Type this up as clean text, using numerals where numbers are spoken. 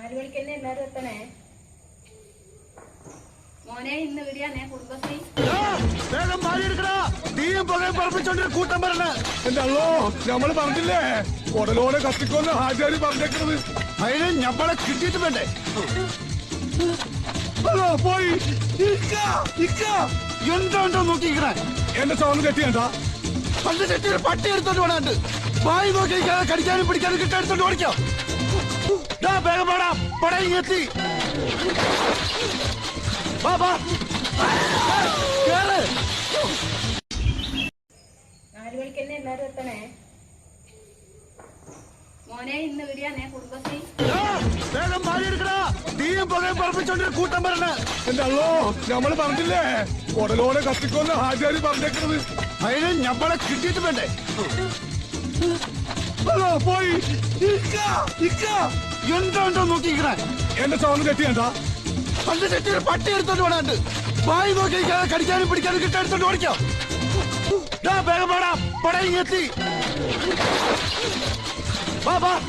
4 മണിക്ക് തന്നെ എല്ലാരും എത്തണേ മോനെ. ഇന്ന് വിടിയാണേ കുടുംബശ്രീ. കൂട്ടം പറഞ്ഞ എന്റെ അല്ലോ നമ്മള് പറഞ്ഞില്ലേ ഉടലോടെ കത്തിക്കൊന്ന് ഹാജാരി പറഞ്ഞേക്കുന്നത്. അതിന് ഞമ്മളെ കിട്ടിയിട്ട് വേണ്ടേ? പോയി എന്താണ്ടോ നോക്കിക്കണേ. എന്റെ സൗണ്ട് കെട്ടിയാ പണ്ട് കെട്ടിയൊരു പട്ടി എടുത്തോണ്ട് വേണാണ്ട് വായി നോക്കി കടിക്കാനും പിടിക്കാനും കിട്ടാൻ ഓടിക്കാം. വേഗം പാടാ പടയും എത്തി. 4 മണിക്ക് തന്നെ എല്ലാരും എത്തണേ മോനെ. ഇന്ന് വിടിയാണേ കുടുംബശ്രീ. കൂട്ടം പറഞ്ഞ എന്റെ അല്ലോ നമ്മള് പറഞ്ഞില്ലേ ഉടലോടെ കത്തിക്കൊന്ന് ഹാജാരി പറഞ്ഞേക്കുന്നത്. അതിന് ഞമ്മളെ കിട്ടിയിട്ട് വേണ്ടേ? പോയി എന്താണ്ടോ നോക്കിക്കണേ. എന്റെ സൗണ്ട് കെട്ടിയാ പണ്ട് കെട്ടിയൊരു പട്ടി എടുത്തോണ്ട് വേണാണ്ട് വായി നോക്കി കടിക്കാനും പിടിക്കാനും കിട്ടാൻ ഓടിക്കാം. വേഗം പാടാ പടയും എത്തി. 4